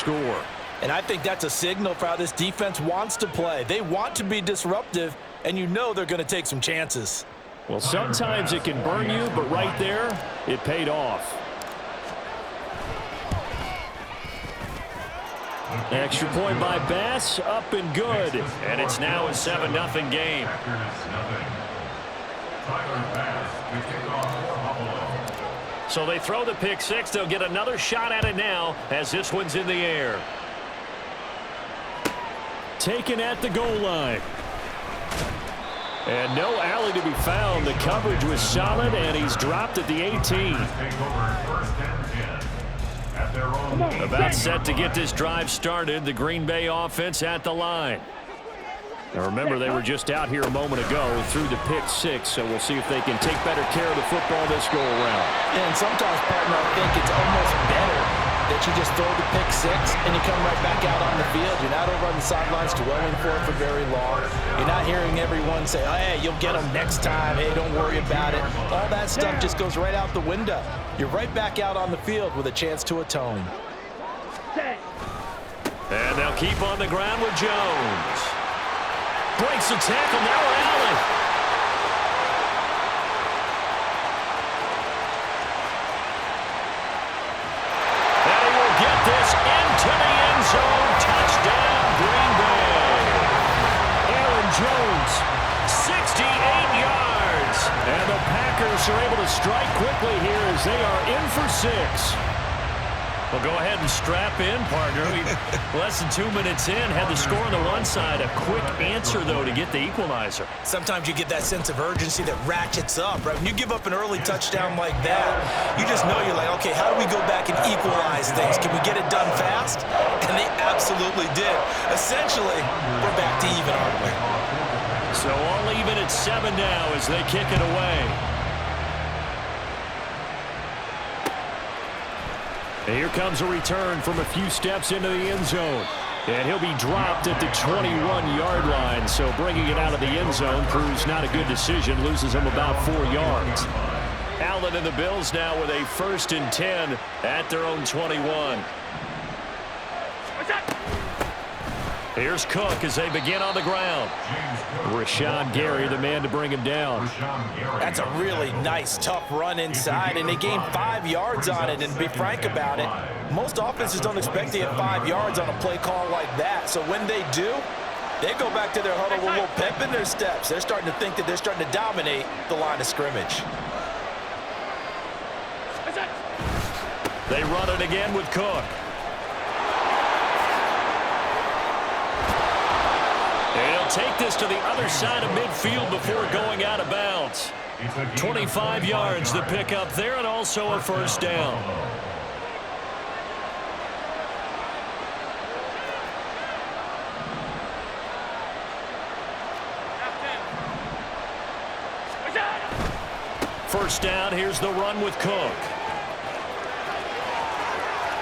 score. And I think that's a signal for how this defense wants to play. They want to be disruptive, and you know they're going to take some chances. Well, sometimes it can burn you, but right there, it paid off. Extra point by Bass, up and good. And it's now a 7-0 game. So they throw the pick six. They'll get another shot at it now as this one's in the air. Taken at the goal line. And no alley to be found. The coverage was solid, and he's dropped at the 18. About set to get this drive started. The Green Bay offense at the line. Now remember, they were just out here a moment ago through the pick six, so we'll see if they can take better care of the football this go around. And sometimes, partner, I think it's almost better that you just throw the pick six and you come right back out on the field. You're not over on the sidelines dwelling for it for very long. You're not hearing everyone say, oh, hey, you'll get them next time. Hey, don't worry about it. All that stuff just goes right out the window. You're right back out on the field with a chance to atone. And they'll keep on the ground with Jones. Breaks the tackle, now Allen. And he will get this into the end zone. Touchdown, Green Bay. Aaron Jones, 68 yards. And the Packers are able to strike quickly here as they are in for 6. Well, go ahead and strap in, partner. Less than 2 minutes in, had the score on the one side. A quick answer, though, to get the equalizer. Sometimes you get that sense of urgency that ratchets up, right? When you give up an early touchdown like that, you just know you're like, okay, how do we go back and equalize things? Can we get it done fast? And they absolutely did. Essentially, we're back to even, aren't we? So all even at 7 now as they kick it away. And here comes a return from a few steps into the end zone. And he'll be dropped at the 21-yard line. So bringing it out of the end zone proves not a good decision. Loses him about 4 yards. Allen and the Bills now with a 1st and 10 at their own 21. Here's Cook as they begin on the ground. Rashawn Gary, the man to bring him down. That's a really nice, tough run inside, and they gained 5 yards on it. And to be frank about it, most offenses don't expect to get 5 yards on a play call like that. So when they do, they go back to their huddle with a little pep in their steps. They're starting to think that they're starting to dominate the line of scrimmage. They run it again with Cook. Take this to the other side of midfield before going out of bounds. 25 yards the pickup there, and also a 1st down. First down, here's the run with Cook.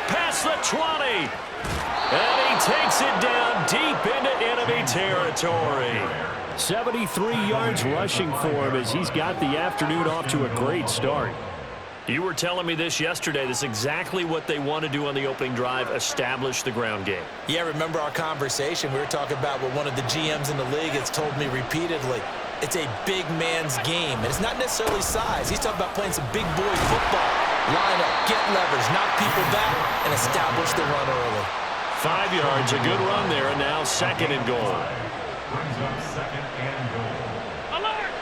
Past the 20. And he takes it down deep into enemy territory. 73 yards rushing for him as he's got the afternoon off to a great start. You were telling me this yesterday. This is exactly what they want to do on the opening drive, establish the ground game. Yeah, remember our conversation? We were talking about what one of the GMs in the league has told me repeatedly. It's a big man's game, and it's not necessarily size. He's talking about playing some big boy football. Line up, get leverage, knock people back, and establish the run early. 5 yards, a good run there, and now 2nd and goal. Brings up 2nd and goal. Alert!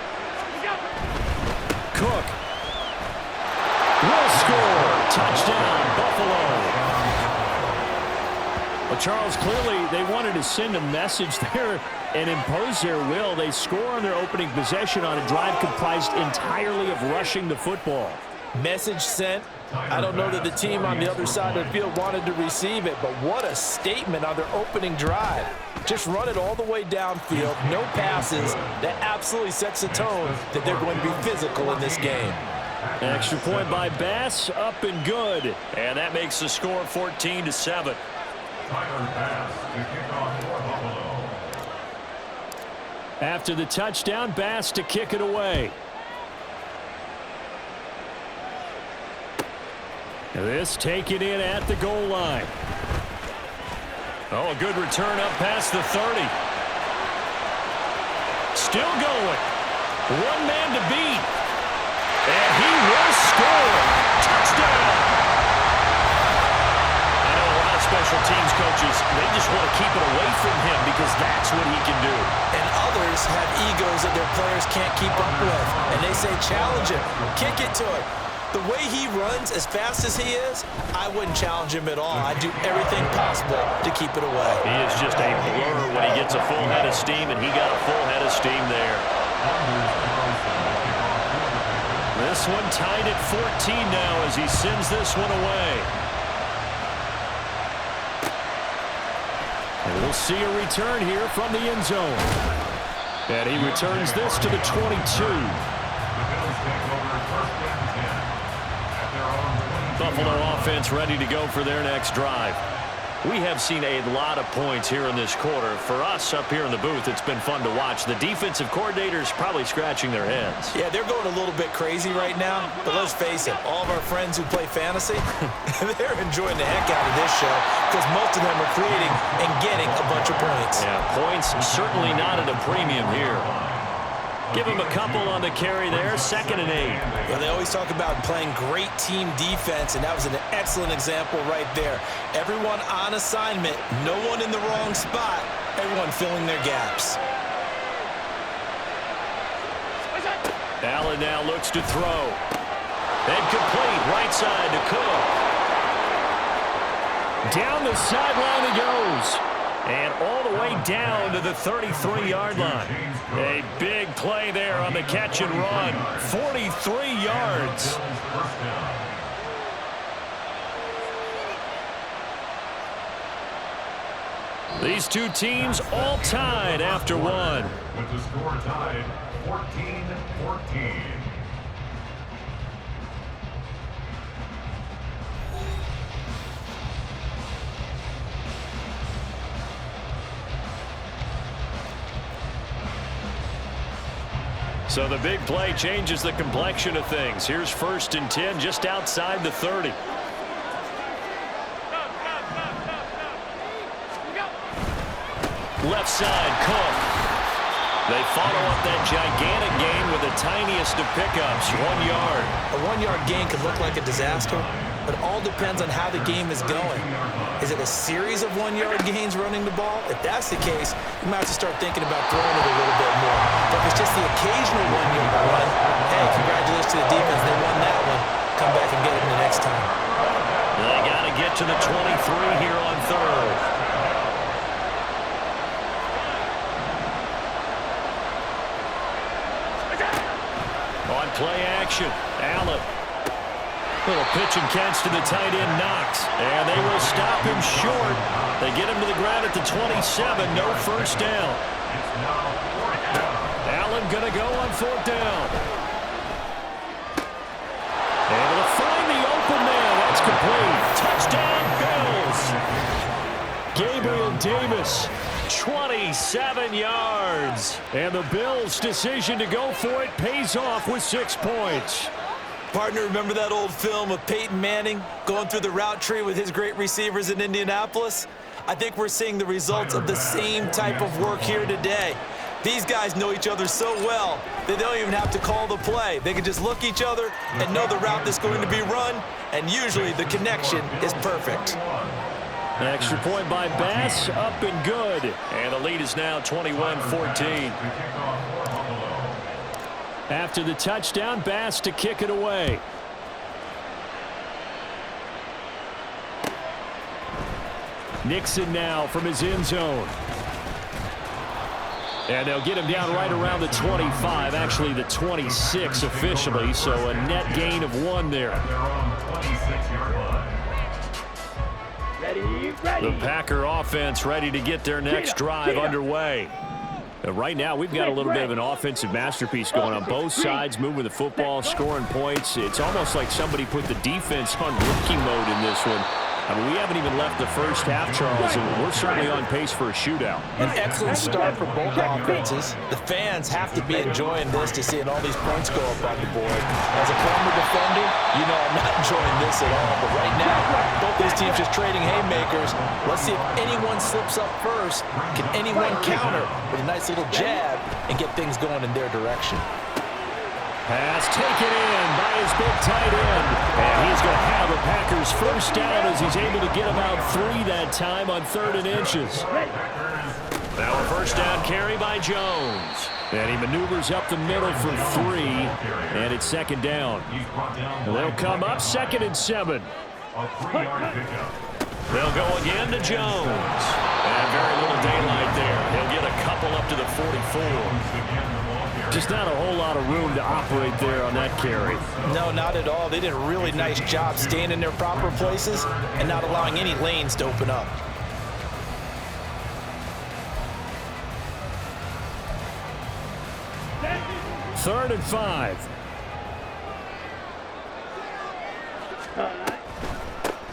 Cook will score. Touchdown, Buffalo. Well, Charles, clearly they wanted to send a message there and impose their will. They score on their opening possession on a drive comprised entirely of rushing the football. Message sent. I don't know that the team on the other side of the field wanted to receive it, but what a statement on their opening drive. Just run it all the way downfield, no passes. That absolutely sets the tone that they're going to be physical in this game. Extra point by Bass, up and good. And that makes the score 14-7. After the touchdown, Bass to kick it away. This taken in at the goal line. Oh, a good return up past the 30. Still going. One man to beat. And he will score. Touchdown. I know a lot of special teams coaches, they just want to keep it away from him because that's what he can do. And others have egos that their players can't keep up with. And they say, challenge him, kick it to him. The way he runs as fast as he is, I wouldn't challenge him at all. I'd do everything possible to keep it away. He is just a blur when he gets a full head of steam, and he got a full head of steam there. This one tied at 14 now as he sends this one away. And we'll see a return here from the end zone. And he returns this to the 22. Buffalo offense ready to go for their next drive. We have seen a lot of points here in this quarter. For us up here in the booth, it's been fun to watch. The defensive coordinators probably scratching their heads. Yeah, they're going a little bit crazy right now. But let's face it, all of our friends who play fantasy, they're enjoying the heck out of this show because most of them are creating and getting a bunch of points. Yeah, points certainly not at a premium here. Give him a couple on the carry there, 2nd and 8. Yeah, they always talk about playing great team defense, and that was an excellent example right there. Everyone on assignment, no one in the wrong spot, everyone filling their gaps. Allen now looks to throw. And complete, right side to Cook. Down the sideline he goes. And all the way down to the 33-yard line. A big play there on the catch and run. 43 yards. These two teams all tied after one. With the score tied 14-14. So the big play changes the complexion of things. Here's 1st and 10 just outside the 30. Left side, Cook. They follow up that gigantic gain with the tiniest of pickups, 1 yard. A 1-yard gain could look like a disaster, but it all depends on how the game is going. Is it a series of 1-yard gains running the ball? If that's the case, you might have to start thinking about throwing it a little bit more. But if it's just the occasional 1-yard run, hey, congratulations to the defense. They won that one. Come back and get it the next time. They got to get to the 23 here on 3rd. On play action, Allen. Little pitch and catch to the tight end, Knox. And they will stop him short. They get him to the ground at the 27. No first down. Allen going to go on 4th down. Able to find the open man. That's complete. Touchdown, Bills. Gabriel Davis, 27 yards. And the Bills' decision to go for it pays off with 6 points. Partner, remember that old film of Peyton Manning going through the route tree with his great receivers in Indianapolis? I think we're seeing the results of the same type of work here today. These guys know each other so well that they don't even have to call the play. They can just look each other and know the route that's going to be run, and usually the connection is perfect. An extra point by Bass, up and good. And the lead is now 21-14. After the touchdown, Bass to kick it away. Nixon now from his end zone. And they'll get him down right around the 25, actually the 26 officially, so a net gain of 1 there. The Packer offense ready to get their next drive underway. Right now, we've got a little bit of an offensive masterpiece going on. Both sides moving the football, scoring points. It's almost like somebody put the defense on rookie mode in this one. I mean, we haven't even left the first half, Charles, and we're certainly on pace for a shootout. An excellent start for both offenses. The fans have to be enjoying this to seeing all these points go up on the board. As a former defender, you know I'm not enjoying this at all. But right now, both these teams just trading haymakers. Let's see if anyone slips up first. Can anyone counter with a nice little jab and get things going in their direction? Pass taken in by his big tight end. And he's going to have a Packers first down as he's able to get about 3 that time on 3rd and inches. Now a first down carry by Jones. And he maneuvers up the middle for 3. And it's 2nd down. And they'll come up 2nd and 7. A 3-yard pickup. They'll go again to Jones. And very little daylight there. He'll get a couple up to the 44. Just not a whole lot of room to operate there on that carry. No, not at all. They did a really nice job staying in their proper places and not allowing any lanes to open up. Third and 5.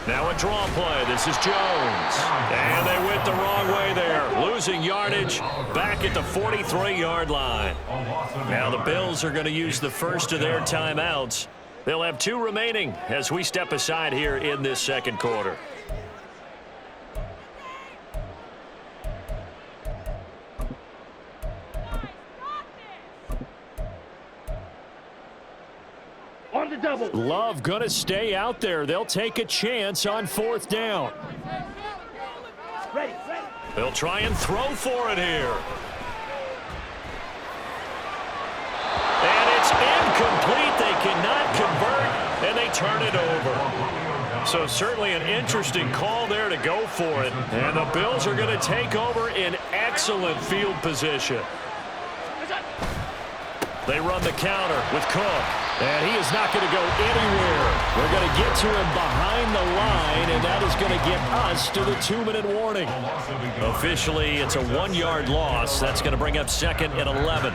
Now a draw play. This is Jones. And they went the wrong way there. Losing yardage back at the 43-yard line. Now the Bills are going to use the first of their timeouts. They'll have 2 remaining as we step aside here in this 2nd quarter. Love going to stay out there. They'll take a chance on 4th down. They'll try and throw for it here. And it's incomplete. They cannot convert, and they turn it over. So certainly an interesting call there to go for it. And the Bills are going to take over in excellent field position. They run the counter with Cook. And he is not going to go anywhere. We're going to get to him behind the line, and that is going to get us to the 2-minute warning. Officially, it's a 1-yard loss. That's going to bring up 2nd and 11.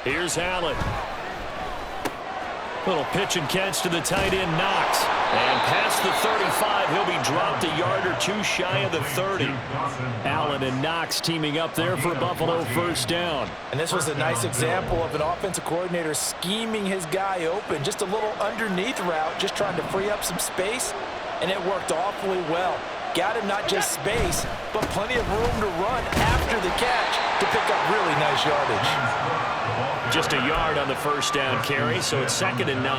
Here's Allen. Little pitch and catch to the tight end, Knox. And past the 35, he'll be dropped a yard or 2 shy of the 30. Allen and Knox teaming up there for a Buffalo first down. And this was a nice example of an offensive coordinator scheming his guy open. Just a little underneath route, just trying to free up some space. And it worked awfully well. Got him not just space, but plenty of room to run after the catch to pick up really nice yardage. Just a yard on the first down carry, so it's 2nd and 9. 1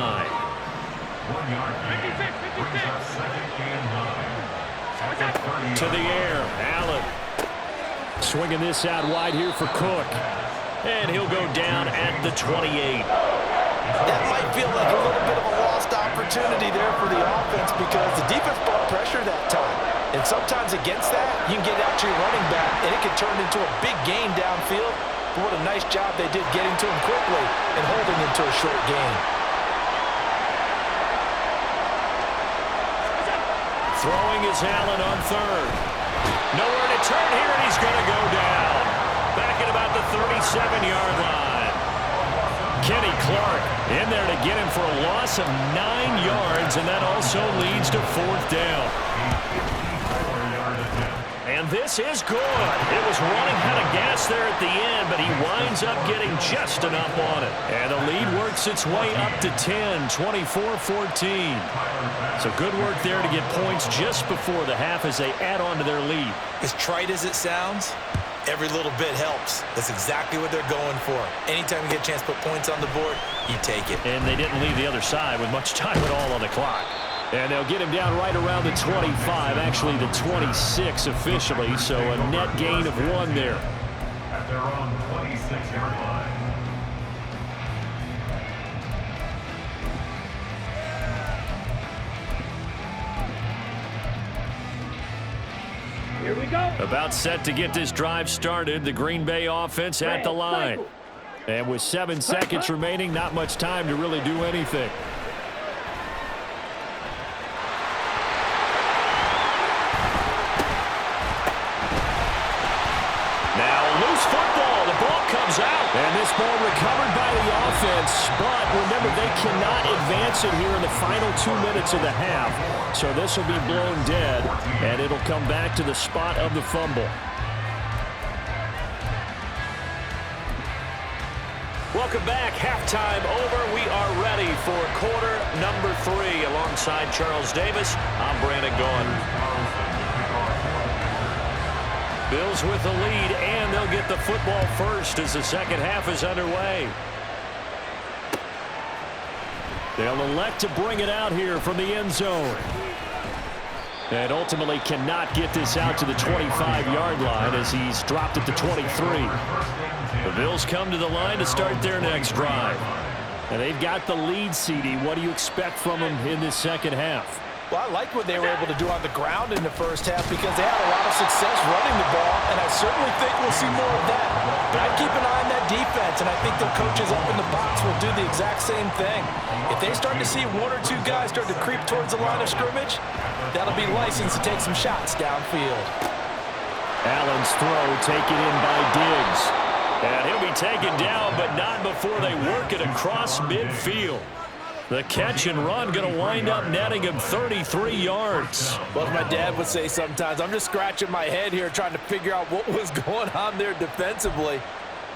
yard gain. Brings up 2nd and 9. At the 30. To the air, Allen. Swinging this out wide here for Cook. And he'll go down at the 28. That might feel like a little bit of a lost opportunity there for the offense because the defense brought pressure that time. And sometimes against that, you can get out to your running back, and it can turn into a big gain downfield. But what a nice job they did getting to him quickly and holding him to a short gain. Throwing is Allen on 3rd. Nowhere to turn here, and he's going to go down. Back at about the 37-yard line. Kenny Clark in there to get him for a loss of 9 yards, and that also leads to 4th down. And this is good. It was running out of gas there at the end, but he winds up getting just enough on it. And the lead works its way up to 10, 24-14. So good work there to get points just before the half as they add on to their lead. As trite as it sounds, every little bit helps. That's exactly what they're going for. Anytime you get a chance to put points on the board, you take it. And they didn't leave the other side with much time at all on the clock. And they'll get him down right around the 25, actually the 26 officially, so a net gain of 1 there. At their own 26-yard line. Here we go. About set to get this drive started, the Green Bay offense at the line. And with 7 seconds remaining, not much time to really do anything. loose football. The ball comes out. And this ball recovered by the offense. But remember, they cannot advance it here in the final 2 minutes of the half. So this will be blown dead, and it'll come back to the spot of the fumble. Welcome back. Halftime over. We are ready for quarter number 3. Alongside Charles Davis, I'm Brandon Gaudin. Bills with the lead, and they'll get the football first as the second half is underway. They'll elect to bring it out here from the end zone. And ultimately cannot get this out to the 25-yard line as he's dropped it to 23. The Bills come to the line to start their next drive. And they've got the lead, CD. What do you expect from them in this second half? Well, I like what they were able to do on the ground in the first half because they had a lot of success running the ball, and I certainly think we'll see more of that. But I'd keep an eye on that defense, and I think their coaches up in the box will do the exact same thing. If they start to see 1 or 2 guys start to creep towards the line of scrimmage, that'll be licensed to take some shots downfield. Allen's throw taken in by Diggs. And he'll be taken down, but not before they work it across midfield. The catch and run going to wind up netting him 33 yards. Well, as my dad would say sometimes, I'm just scratching my head here trying to figure out what was going on there defensively.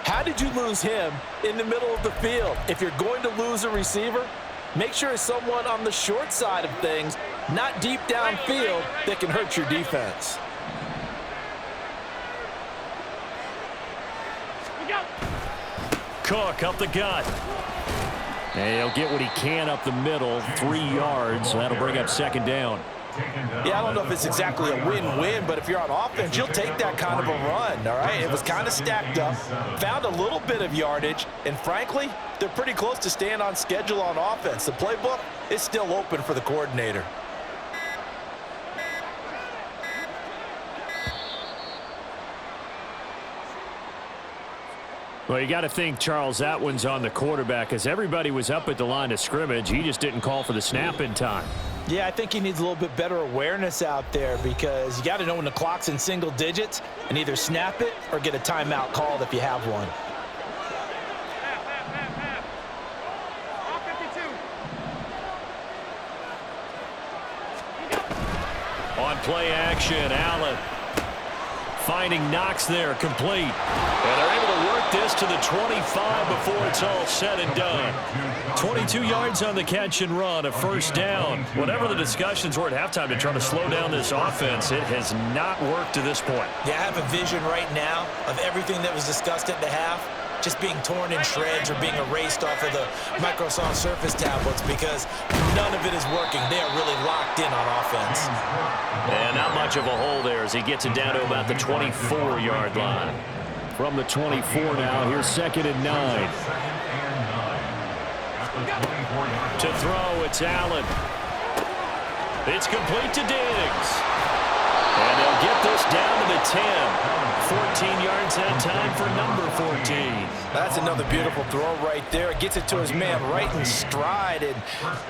How did you lose him in the middle of the field? If you're going to lose a receiver, make sure it's someone on the short side of things, not deep downfield, that can hurt your defense. Cook up the gut. And he'll get what he can up the middle, 3 yards. That'll bring up second down. Yeah, I don't know if it's exactly a win-win, but if you're on offense, you'll take that kind of a run, all right? It was kind of stacked up, found a little bit of yardage, and frankly, they're pretty close to staying on schedule on offense. The playbook is still open for the coordinator. Well, you got to think, Charles, that one's on the quarterback as everybody was up at the line of scrimmage. He just didn't call for the snap in time. Yeah, I think he needs a little bit better awareness out there because you got to know when the clock's in single digits and either snap it or get a timeout called if you have one. On play action, Allen finding Knox there, complete. And they're able to work this to the 25 before it's all said and done. 22 yards on the catch and run, a first down. Whatever the discussions were at halftime to try to slow down this offense, it has not worked to this point. Yeah, I have a vision right now of everything that was discussed at the half just being torn in shreds or being erased off of the Microsoft Surface tablets because none of it is working. They are really locked in on offense. And not much of a hole there as he gets it down to about the 24-yard line. From the 24 now, here's 2nd and 9. To throw, it's Allen. It's complete to Diggs. And they'll get this down to the 10. 14 yards that time for number 14. That's another beautiful throw right there. Gets it to his man right in stride. And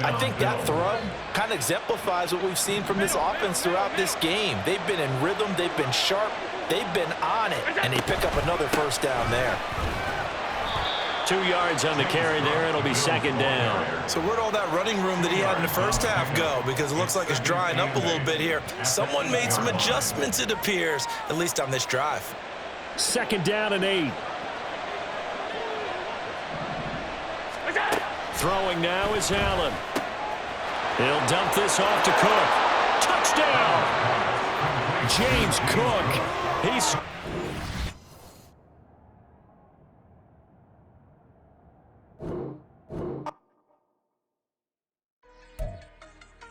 I think that throw kind of exemplifies what we've seen from this offense throughout this game. They've been in rhythm. They've been sharp. They've been on it. And they pick up another first down there. 2 yards on the carry there. It'll be second down. So where'd all that running room that he had in the first half go? Because it looks like it's drying up a little bit here. Someone made some adjustments, it appears, at least on this drive. 2nd down and 8. Throwing now is Allen. He'll dump this off to Cook. Touchdown! James Cook.